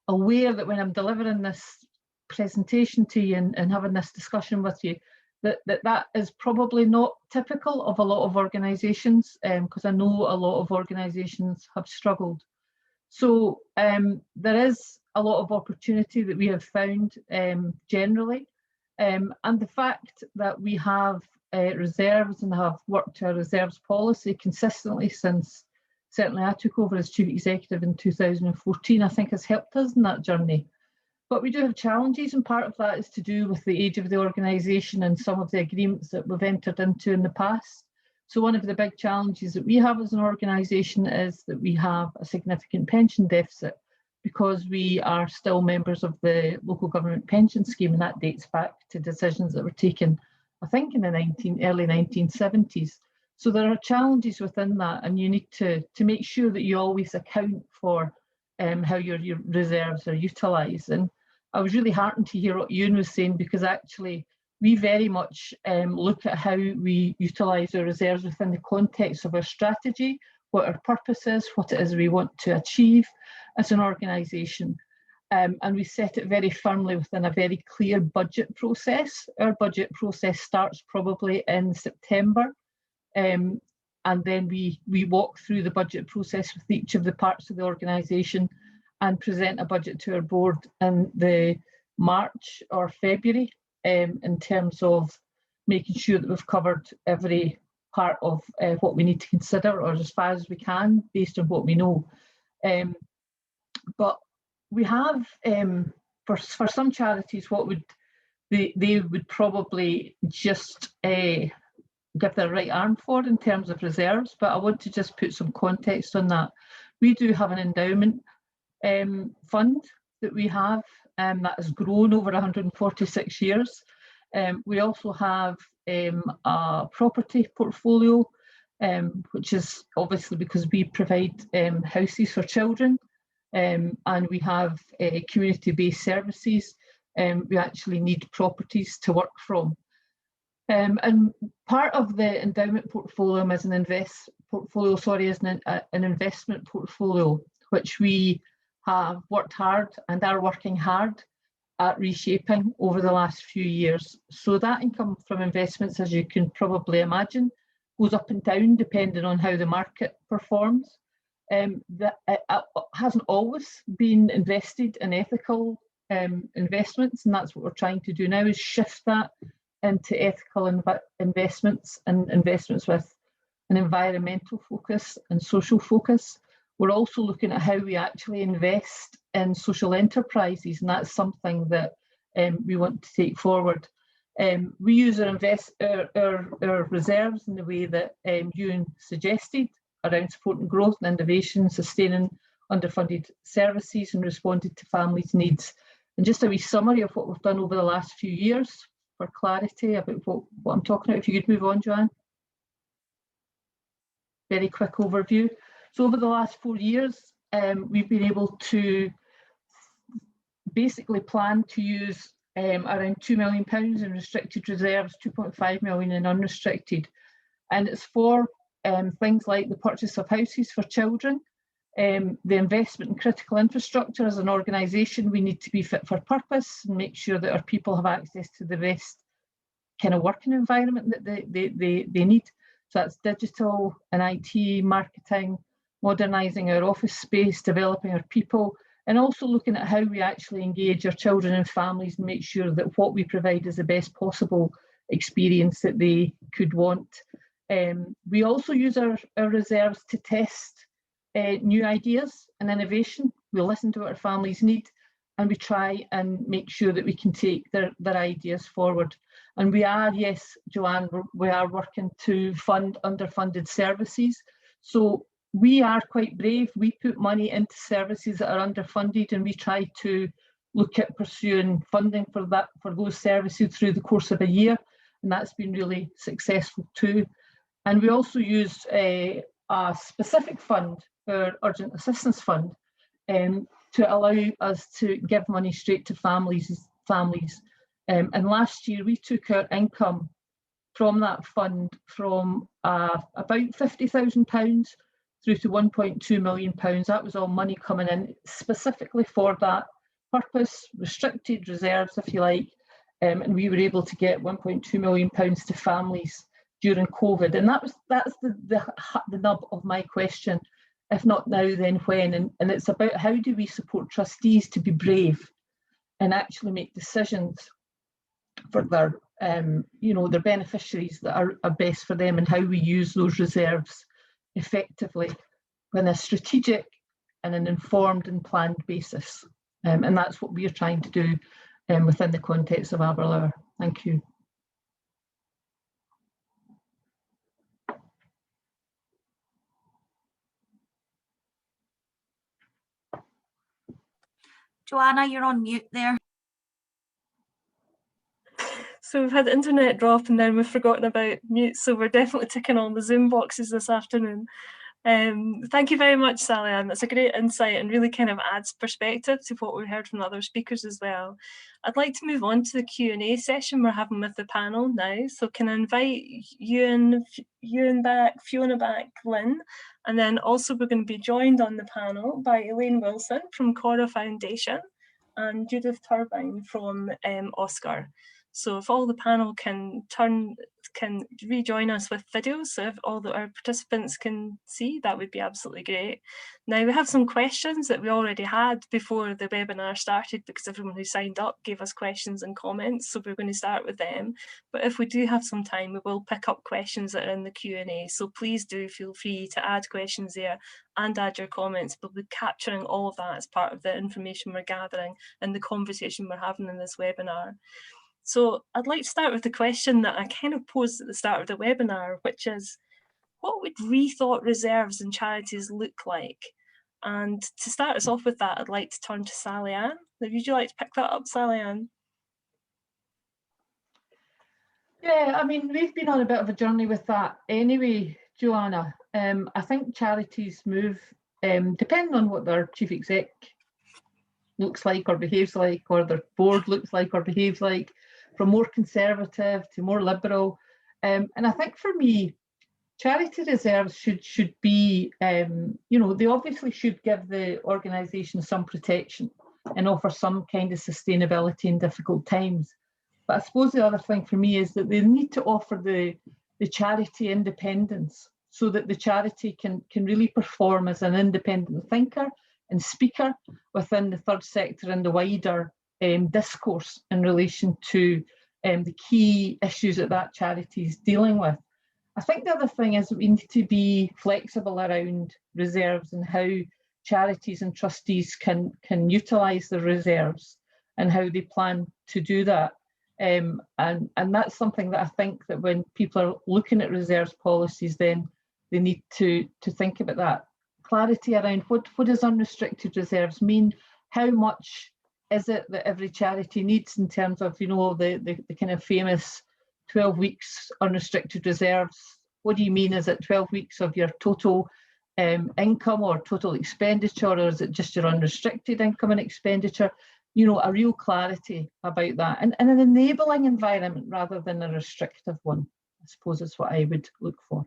aware that when I'm delivering this presentation to you and having this discussion with you, that is probably not typical of a lot of organisations, because I know a lot of organisations have struggled. So there is a lot of opportunity that we have found generally, and the fact that we have reserves and have worked to a reserves policy consistently since certainly I took over as Chief Executive in 2014, I think has helped us in that journey. But we do have challenges, and part of that is to do with the age of the organisation and some of the agreements that we've entered into in the past. So one of the big challenges that we have as an organisation is that we have a significant pension deficit, because we are still members of the local government pension scheme, and that dates back to decisions that were taken, I think, in the early 1970s. So there are challenges within that, and you need to make sure that you always account for how your reserves are utilised. And I was really heartened to hear what Euan was saying, because actually we very much look at how we utilise our reserves within the context of our strategy, what our purpose is, what it is we want to achieve as an organisation. And we set it very firmly within a very clear budget process. Our budget process starts probably in September, and then we walk through the budget process with each of the parts of the organisation and present a budget to our board in the March or February, in terms of making sure that we've covered every part of what we need to consider, or as far as we can, based on what we know. But we have, for some charities, what they would probably just give their right arm for in terms of reserves, but I want to just put some context on that. We do have an endowment fund that we have that has grown over 146 years. We also have a property portfolio, which is obviously because we provide houses for children, and we have community-based services. We actually need properties to work from. And part of the endowment portfolio is an investment portfolio, which we have worked hard and are working hard at reshaping over the last few years. So that income from investments, as you can probably imagine, goes up and down depending on how the market performs. That it hasn't always been invested in ethical investments, and that's what we're trying to do now, is shift that into ethical investments, and investments with an environmental focus and social focus. We're also looking at how we actually invest in social enterprises, and that's something that we want to take forward. We use our reserves in the way that Euan suggested, around supporting growth and innovation, sustaining underfunded services and responding to families' needs. And just a wee summary of what we've done over the last few years for clarity about what I'm talking about. If you could move on, Joanne. Very quick overview. So over the last 4 years, we've been able to basically plan to use around £2 million in restricted reserves, 2.5 million in unrestricted. And it's for things like the purchase of houses for children, the investment in critical infrastructure. As an organisation, we need to be fit for purpose and make sure that our people have access to the best kind of working environment that they need. So that's digital and IT, marketing, modernising our office space, developing our people, and also looking at how we actually engage our children and families and make sure that what we provide is the best possible experience that they could want. We also use our reserves to test new ideas and innovation. We listen to what our families need, and we try and make sure that we can take their ideas forward. And we are, yes, Joanne, we are working to fund underfunded services. So we are quite brave. We put money into services that are underfunded, and we try to look at pursuing funding for those services through the course of a year, and that's been really successful too. And we also use a specific fund, our Urgent Assistance Fund, to allow us to give money straight to families. And last year we took our income from that fund from about £50,000 through to £1.2 million. That was all money coming in specifically for that purpose, restricted reserves, if you like. And we were able to get £1.2 million to families during COVID. And that's the nub of my question. If not now, then when? And it's about how do we support trustees to be brave and actually make decisions for their their beneficiaries that are best for them, and how we use those reserves effectively on a strategic and an informed and planned basis. And that's what we are trying to do within the context of Aberlour. Thank you. Joanna, you're on mute there. So we've had the internet drop and then we've forgotten about mute, so we're definitely ticking on the Zoom boxes this afternoon. Thank you very much, SallyAnn. That's a great insight and really kind of adds perspective to what we heard from the other speakers as well. I'd like to move on to the Q&A session we're having with the panel now. So can I invite Euan back, Fiona back, Lynn, and then also we're going to be joined on the panel by Elaine Wilson from Corra Foundation and Judith Turbyne from OSCR. So if all the panel can rejoin us with videos, so if all our participants can see, that would be absolutely great. Now we have some questions that we already had before the webinar started, because everyone who signed up gave us questions and comments, so we're going to start with them. But if we do have some time, we will pick up questions that are in the Q&A, so please do feel free to add questions there and add your comments. We'll be capturing all of that as part of the information we're gathering and the conversation we're having in this webinar. So I'd like to start with the question that I kind of posed at the start of the webinar, which is, what would rethought reserves and charities look like? And to start us off with that, I'd like to turn to SallyAnn. Would you like to pick that up, SallyAnn? Yeah, I mean, we've been on a bit of a journey with that anyway, Joanna. I think charities move, depending on what their chief exec looks like or behaves like, or their board looks like or behaves like, from more conservative to more liberal. And I think for me, charity reserves should be, they obviously should give the organisation some protection and offer some kind of sustainability in difficult times. But I suppose the other thing for me is that they need to offer the charity independence, so that the charity can really perform as an independent thinker and speaker within the third sector and the wider discourse in relation to the key issues that charity is dealing with. I think the other thing is that we need to be flexible around reserves and how charities and trustees can utilise the reserves and how they plan to do that. And that's something that I think that when people are looking at reserves policies, then they need to think about that. Clarity around what does unrestricted reserves mean? How much is it that every charity needs in terms of, you know, the kind of famous 12 weeks unrestricted reserves? What do you mean? Is it 12 weeks of your total income or total expenditure, or is it just your unrestricted income and expenditure? You know, a real clarity about that, and an enabling environment rather than a restrictive one, I suppose is what I would look for.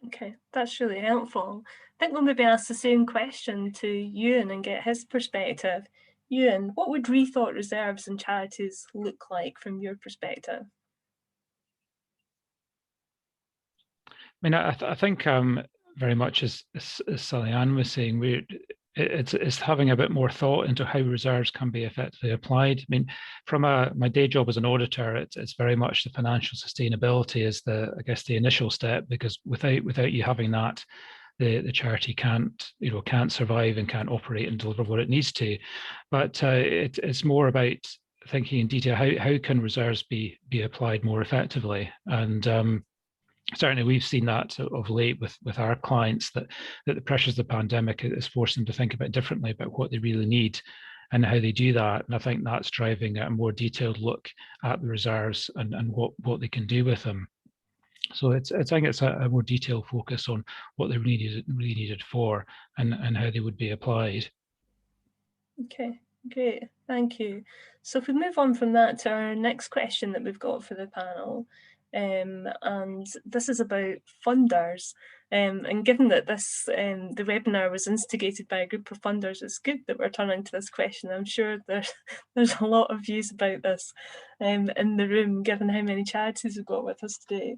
Okay, that's really helpful. I think we'll maybe ask the same question to Euan and get his perspective. Euan, what would rethought reserves and charities look like from your perspective? I mean, I think very much as SallyAnn was saying, it's having a bit more thought into how reserves can be effectively applied. I mean, from my day job as an auditor, it's very much the financial sustainability is I guess the initial step, because without you having that, the charity can't survive and can't operate and deliver what it needs to. But it's more about thinking in detail how can reserves be applied more effectively. And certainly we've seen that of late with our clients, that the pressures of the pandemic has forced them to think about differently about what they really need and how they do that. And I think that's driving a more detailed look at the reserves and what they can do with them. So I think it's a more detailed focus on what they're really needed for and how they would be applied. Okay, great, thank you. So if we move on from that to our next question that we've got for the panel, and this is about funders. And given that this the webinar was instigated by a group of funders, it's good that we're turning to this question. I'm sure there's a lot of views about this in the room, given how many charities we've got with us today.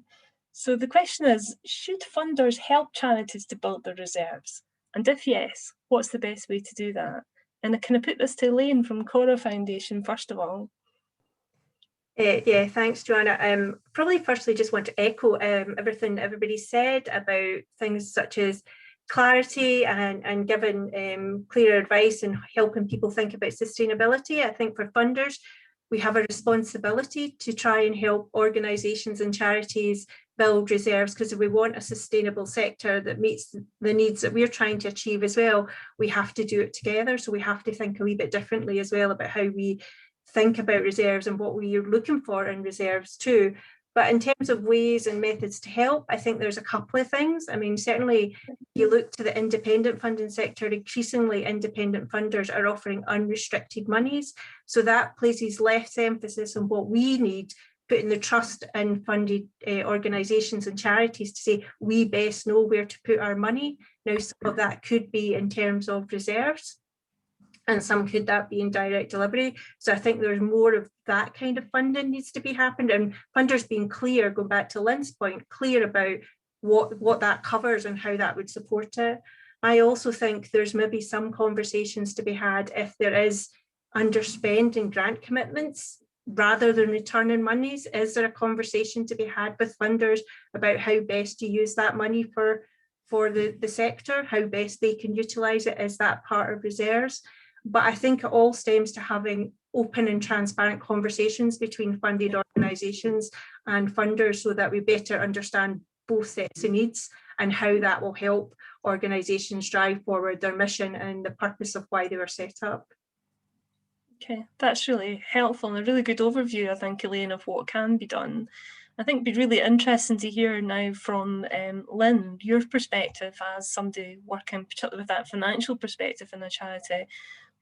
So the question is, should funders help charities to build their reserves? And if yes, what's the best way to do that? And can I put this to Elaine from Corra Foundation first of all? Yeah, thanks, Joanna. Probably firstly just want to echo everything everybody said about things such as clarity and giving clear advice and helping people think about sustainability. I think for funders, we have a responsibility to try and help organisations and charities build reserves, because if we want a sustainable sector that meets the needs that we're trying to achieve as well, we have to do it together. So we have to think a wee bit differently as well about how we think about reserves and what we are looking for in reserves too. But in terms of ways and methods to help, I think there's a couple of things. I mean, certainly you look to the independent funding sector, increasingly independent funders are offering unrestricted monies. So that places less emphasis on what we need, putting the trust in funded organisations and charities to say, we best know where to put our money. Now, some of that could be in terms of reserves, and some could that be in direct delivery. So I think there's more of that kind of funding needs to be happened, and funders being clear, going back to Lynn's point, clear about what that covers and how that would support it. I also think there's maybe some conversations to be had if there is underspending grant commitments rather than returning monies. Is there a conversation to be had with funders about how best to use that money for the sector, how best they can utilise it? Is that part of reserves? But I think it all stems to having open and transparent conversations between funded organisations and funders so that we better understand both sets of needs and how that will help organisations drive forward their mission and the purpose of why they were set up. Okay, that's really helpful and a really good overview, I think, Elaine, of what can be done. I think it'd be really interesting to hear now from Lynn, your perspective as somebody working particularly with that financial perspective in a charity.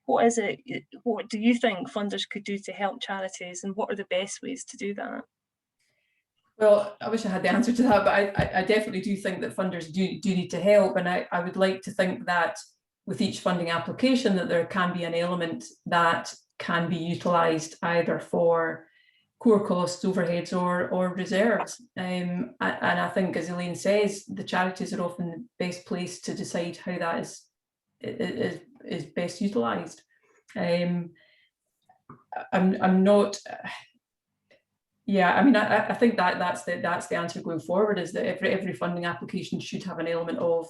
What do you think funders could do to help charities, and what are the best ways to do that? Well, I wish I had the answer to that, but I definitely do think that funders do need to help. And I would like to think that with each funding application that there can be an element that can be utilised either for core costs, overheads or reserves. And I think, as Elaine says, the charities are often the best place to decide how that is best utilised. I'm not. Yeah, I mean, I think that's the answer going forward, is that every funding application should have an element of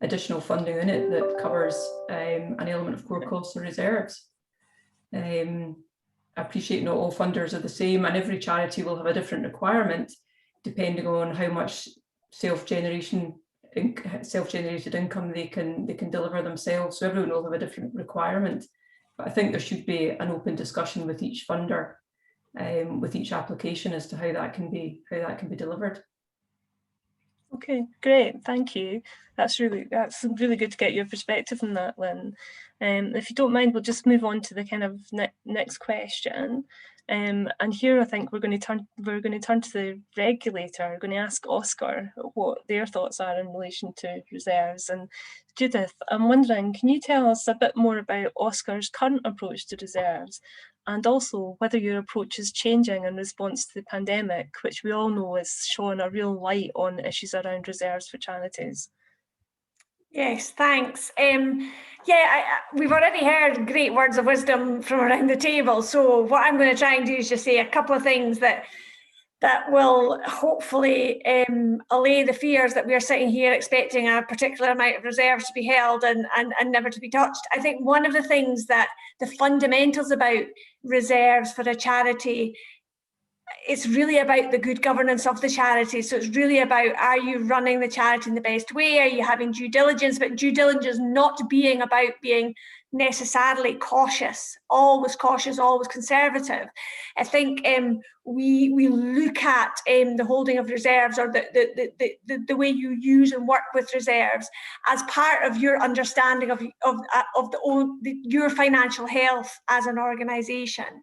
additional funding in it that covers an element of core costs or reserves. appreciate not all funders are the same, and every charity will have a different requirement depending on how much self-generated income they can deliver themselves. So everyone will have a different requirement. But I think there should be an open discussion with each funder, with each application, as to how that can be delivered. Okay, great, thank you. That's really good to get your perspective on that, Lynn. If you don't mind, we'll just move on to the kind of next question. And here I think we're going to turn to the regulator. We're going to ask OSCR what their thoughts are in relation to reserves. And Judith, I'm wondering, can you tell us a bit more about OSCR's current approach to reserves, and also whether your approach is changing in response to the pandemic, which we all know is showing a real light on issues around reserves for charities? Yes, thanks. We've already heard great words of wisdom from around the table. So what I'm going to try and do is just say a couple of things that will hopefully allay the fears that we're sitting here expecting a particular amount of reserves to be held and never to be touched. I think one of the things that the fundamentals about reserves for a charity, it's really about the good governance of the charity. So it's really about, are you running the charity in the best way? Are you having due diligence? But due diligence not being about being necessarily cautious, always conservative. I think we look at the holding of reserves, or the way you use and work with reserves, as part of your understanding of your financial health as an organisation.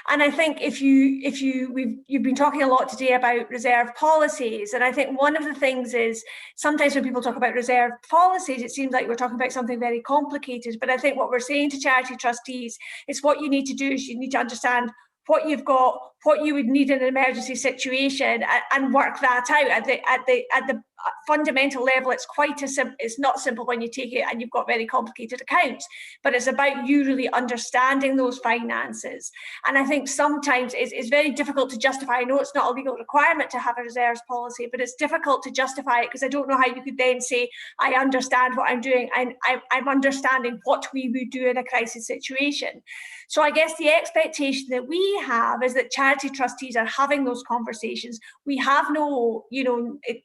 And I think you've been talking a lot today about reserve policies, and I think one of the things is sometimes when people talk about reserve policies, it seems like we're talking about something very complicated. But I think what we're saying to charity trustees is what you need to do is you need to understand what you've got, what you would need in an emergency situation, and work that out at the fundamental level. It's not simple when you take it and you've got very complicated accounts, but it's about you really understanding those finances. And I think sometimes it's very difficult to justify. I know it's not a legal requirement to have a reserves policy, but it's difficult to justify it because I don't know how you could then say, I understand what I'm doing, and I'm understanding what we would do in a crisis situation. So I guess the expectation that we have is that charity trustees are having those conversations. We have no,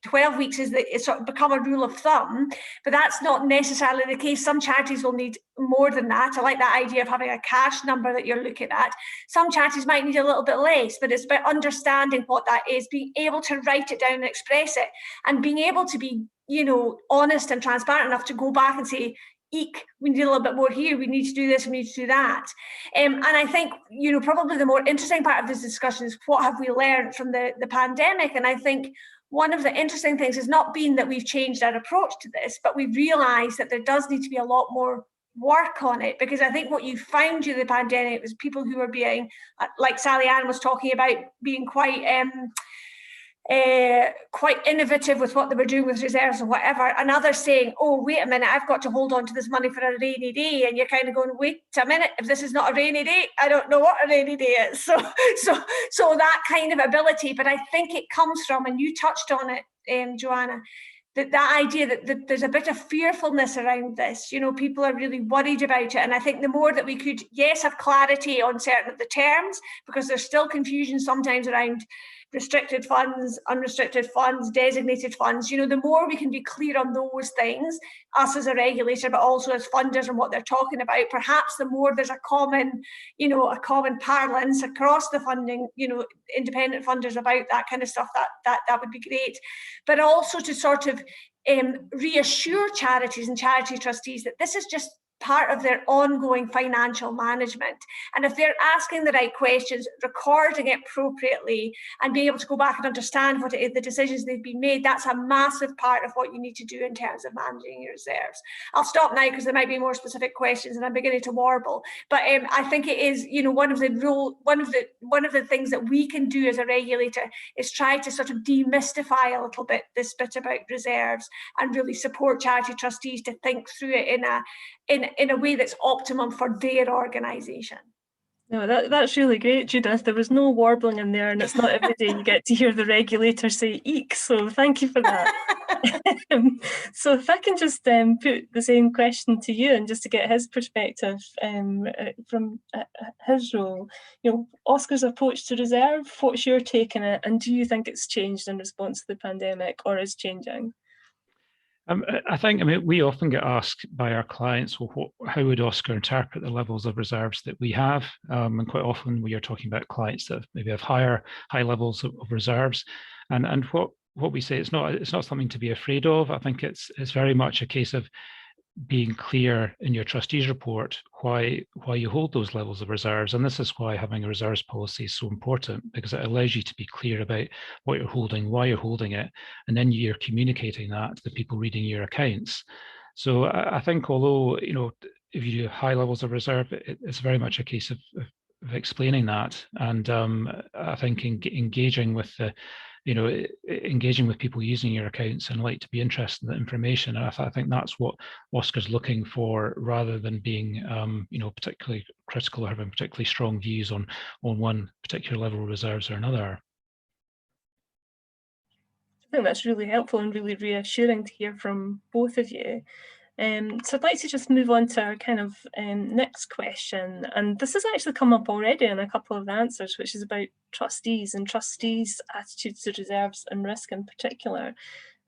12 weeks is it's sort of become a rule of thumb, but that's not necessarily the case. Some charities will need more than that. I like that idea of having a cash number that you're looking at. Some charities might need a little bit less, but it's about understanding what that is, being able to write it down and express it, and being able to be, honest and transparent enough to go back and say, eek, we need a little bit more here, we need to do this, we need to do that. And I think, probably the more interesting part of this discussion is what have we learned from the pandemic. And I think one of the interesting things has not been that we've changed our approach to this, but we've realised that there does need to be a lot more work on it, because I think what you found during the pandemic was people who were being, like SallyAnn was talking about, being quite innovative with what they were doing with reserves and whatever, and others saying, oh, wait a minute, I've got to hold on to this money for a rainy day. And you're kind of going, wait a minute, if this is not a rainy day, I don't know what a rainy day is. So that kind of ability, but I think it comes from, and you touched on it, Joanna, that idea that there's a bit of fearfulness around this. People are really worried about it. And I think the more that we could, yes, have clarity on certain of the terms, because there's still confusion sometimes around restricted funds, unrestricted funds, designated funds, the more we can be clear on those things, us as a regulator, but also as funders and what they're talking about, perhaps the more there's a common parlance across the funding, independent funders about that kind of stuff, that would be great. But also to sort of reassure charities and charity trustees that this is just part of their ongoing financial management. And if they're asking the right questions, recording it appropriately, and being able to go back and understand what it is, the decisions they've been made, that's a massive part of what you need to do in terms of managing your reserves. I'll stop now because there might be more specific questions and I'm beginning to warble. But I think it is, one of the things that we can do as a regulator is try to sort of demystify a little bit this bit about reserves and really support charity trustees to think through it in a way that's optimum for their organisation. No, that's really great, Judith. There was no warbling in there, and it's not every day you get to hear the regulator say eek, so thank you for that. So if I can just put the same question to you, and just to get his perspective from his role, you know, Oscar's approach to reserve, what's your take on it, and do you think it's changed in response to the pandemic, or is changing? I think, I mean, we often get asked by our clients, well, how would Oscar interpret the levels of reserves that we have? And quite often we are talking about clients that maybe have high levels of reserves. And what we say, it's not something to be afraid of. I think it's very much a case of being clear in your trustees report why you hold those levels of reserves. And this is why having a reserves policy is so important, because it allows you to be clear about what you're holding, why you're holding it, and then you're communicating that to the people reading your accounts. So I think, although, you know, if you do high levels of reserve, it's very much a case of explaining that. And I think engaging with the, you know, engaging with people using your accounts and like to be interested in the information. And I think that's what Oscar's looking for, rather than being, you know, particularly critical or having particularly strong views on one particular level of reserves or another. I think that's really helpful and really reassuring to hear from both of you. So I'd like to just move on to our kind of next question, and this has actually come up already in a couple of answers, which is about trustees and trustees' attitudes to reserves and risk in particular.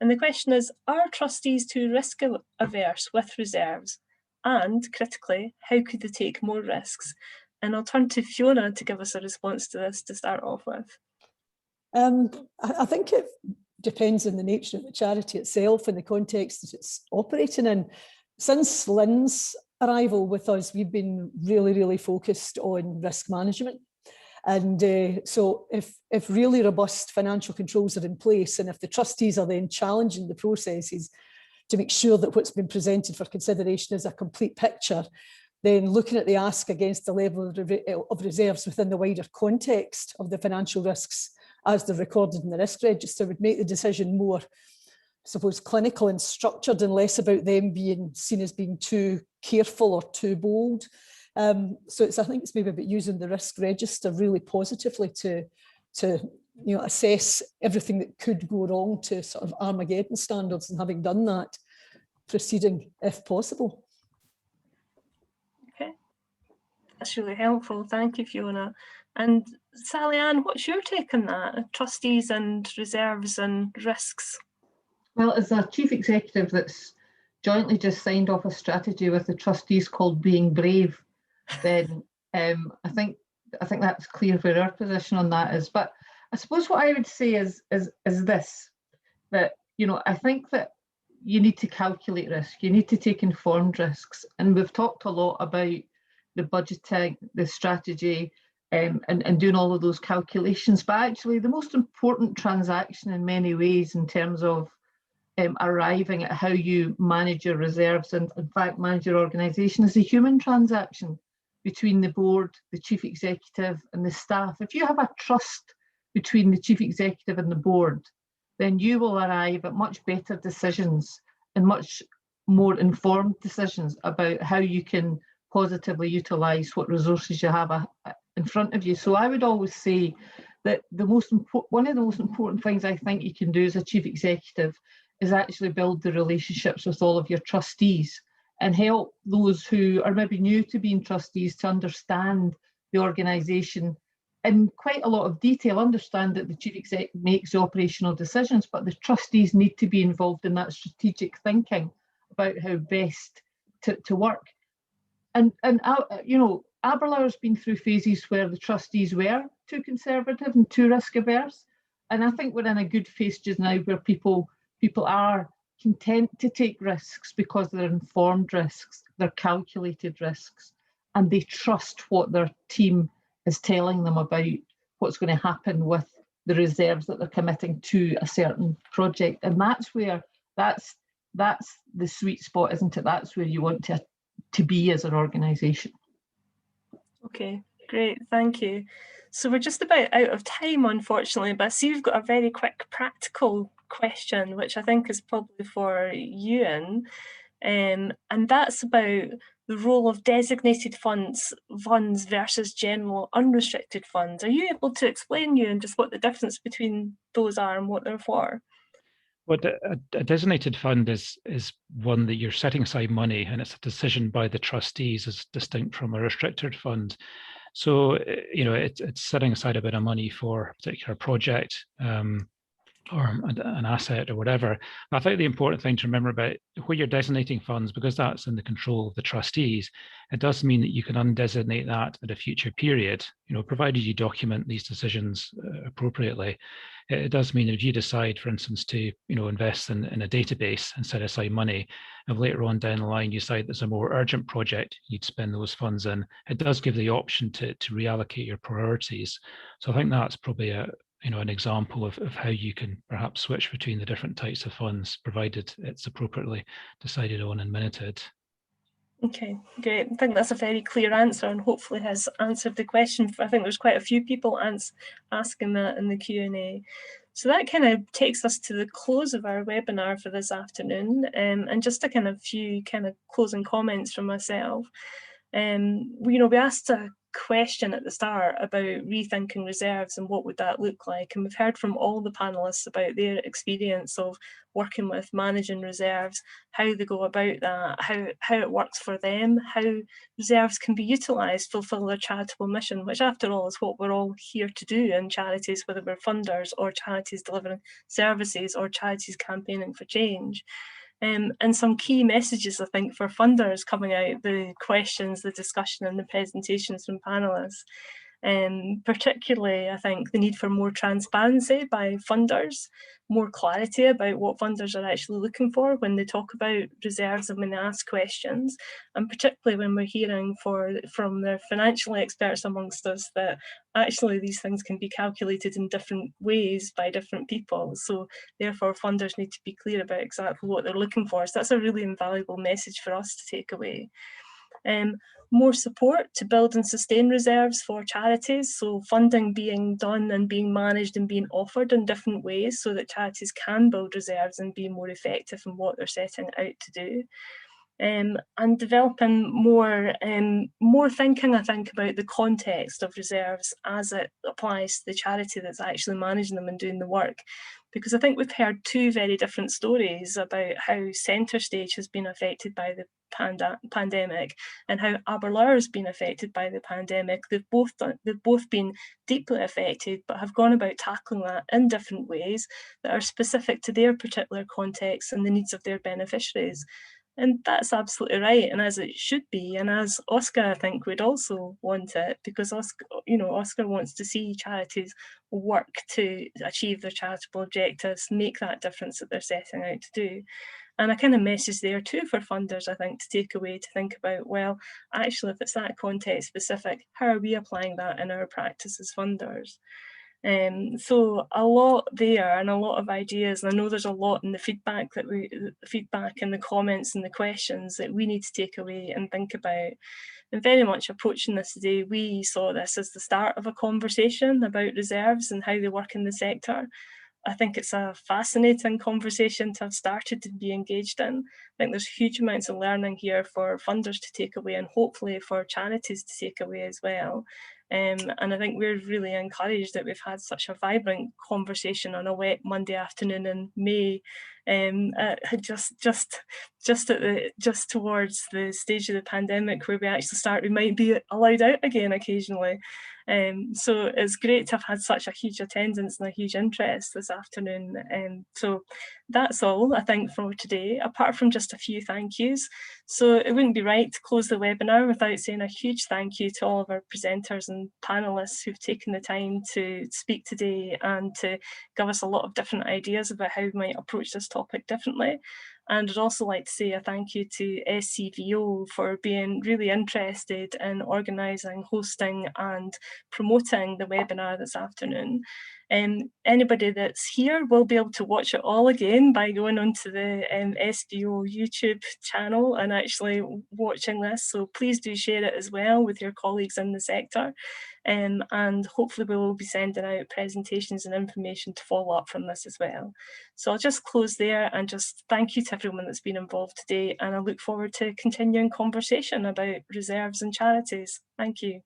And the question is, are trustees too risk averse with reserves? And critically, how could they take more risks? And I'll turn to Fiona to give us a response to this to start off with. I think it depends on the nature of the charity itself and the context that it's operating in. Since Lynn's arrival with us, we've been really focused on risk management. And so if really robust financial controls are in place, and if the trustees are then challenging the processes to make sure that what's been presented for consideration is a complete picture, then looking at the ask against the level of reserves within the wider context of the financial risks as they're recorded in the risk register would make the decision more, I suppose, clinical and structured, and less about them being seen as being too careful or too bold. So I think it's maybe about using the risk register really positively to you know, assess everything that could go wrong to sort of Armageddon standards, and having done that, proceeding if possible. Okay, that's really helpful. Thank you, Fiona. And SallyAnn, what's your take on that? Trustees and reserves and risks? Well, as a chief executive that's jointly just signed off a strategy with the trustees called Being Brave, then I think that's clear where our position on that is. But I suppose what I would say is this, that, you know, I think that you need to calculate risk, you need to take informed risks. And we've talked a lot about the budgeting, the strategy, and doing all of those calculations. But actually the most important transaction in many ways in terms of arriving at how you manage your reserves and in fact manage your organisation is a human transaction between the board, the chief executive and the staff. If you have a trust between the chief executive and the board, then you will arrive at much better decisions and much more informed decisions about how you can positively utilise what resources you have in front of you. So I would always say that one of the most important things I think you can do as a chief executive is actually build the relationships with all of your trustees and help those who are maybe new to being trustees to understand the organisation in quite a lot of detail, understand that the chief exec makes the operational decisions, but the trustees need to be involved in that strategic thinking about how best to work. And you know, Aberlour has been through phases where the trustees were too conservative and too risk averse, and I think we're in a good phase just now where people are content to take risks because they're informed risks, they're calculated risks, and they trust what their team is telling them about what's going to happen with the reserves that they're committing to a certain project. And that's where that's the sweet spot, isn't it? That's where you want to be as an organisation. Okay, great, thank you. So we're just about out of time, unfortunately, but I see you've got a very quick practical question, which I think is probably for Euan, and that's about the role of designated funds versus general unrestricted funds. Are you able to explain, Euan, just what the difference between those are and what they're for? But a designated fund is one that you're setting aside money, and it's a decision by the trustees, as distinct from a restricted fund. So, it's setting aside a bit of money for a particular project, or an asset or whatever. I think the important thing to remember about where you're designating funds, because that's in the control of the trustees, it does mean that you can undesignate that at a future period, provided you document these decisions appropriately. It does mean if you decide, for instance, to invest in a database and set aside money, and later on down the line you decide there's a more urgent project you'd spend those funds in, it does give the option to reallocate your priorities. So I think that's probably an example of how you can perhaps switch between the different types of funds, provided it's appropriately decided on and minuted. Okay, great. I think that's a very clear answer, and hopefully has answered the question. I think there's quite a few people asking that in the Q&A. So that kind of takes us to the close of our webinar for this afternoon, and just a kind of few kind of closing comments from myself. We asked a question at the start about rethinking reserves and what would that look like, and we've heard from all the panellists about their experience of working with managing reserves, how they go about that, how it works for them, how reserves can be utilised to fulfil their charitable mission, which after all is what we're all here to do in charities, whether we're funders or charities delivering services or charities campaigning for change. And some key messages, I think, for funders coming out, the questions, the discussion and the presentations from panellists. Particularly, I think, the need for more transparency by funders, more clarity about what funders are actually looking for when they talk about reserves and when they ask questions, and particularly when we're hearing from the financial experts amongst us that actually these things can be calculated in different ways by different people. So therefore funders need to be clear about exactly what they're looking for. So that's a really invaluable message for us to take away. More support to build and sustain reserves for charities, so funding being done and being managed and being offered in different ways so that charities can build reserves and be more effective in what they're setting out to do. And developing more thinking, I think, about the context of reserves as it applies to the charity that's actually managing them and doing the work. Because I think we've heard two very different stories about how Centrestage has been affected by the pandemic and how Aberlour has been affected by the pandemic. They've both been deeply affected, but have gone about tackling that in different ways that are specific to their particular context and the needs of their beneficiaries. And that's absolutely right, and as it should be, and as Oscar, I think, would also want it, because Oscar wants to see charities work to achieve their charitable objectives, make that difference that they're setting out to do. And a kind of message there too for funders, I think, to take away, to think about, well, actually, if it's that context specific, how are we applying that in our practice as funders? So a lot there and a lot of ideas, and I know there's a lot in the feedback and the comments and the questions that we need to take away and think about. And very much approaching this today, we saw this as the start of a conversation about reserves and how they work in the sector. I think it's a fascinating conversation to have started to be engaged in. I think there's huge amounts of learning here for funders to take away, and hopefully for charities to take away as well. And I think we're really encouraged that we've had such a vibrant conversation on a wet Monday afternoon in May, just towards the stage of the pandemic where we might be allowed out again occasionally. So it's great to have had such a huge attendance and a huge interest this afternoon. So that's all, I think, for today, apart from just a few thank yous. So it wouldn't be right to close the webinar without saying a huge thank you to all of our presenters and panellists who've taken the time to speak today and to give us a lot of different ideas about how we might approach this topic differently. And I'd also like to say a thank you to SCVO for being really interested in organising, hosting and promoting the webinar this afternoon. Anybody that's here will be able to watch it all again by going onto the SVO YouTube channel and actually watching this. So please do share it as well with your colleagues in the sector. And hopefully we will be sending out presentations and information to follow up from this as well. So I'll just close there and just thank you to everyone that's been involved today. And I look forward to continuing conversation about reserves and charities. Thank you.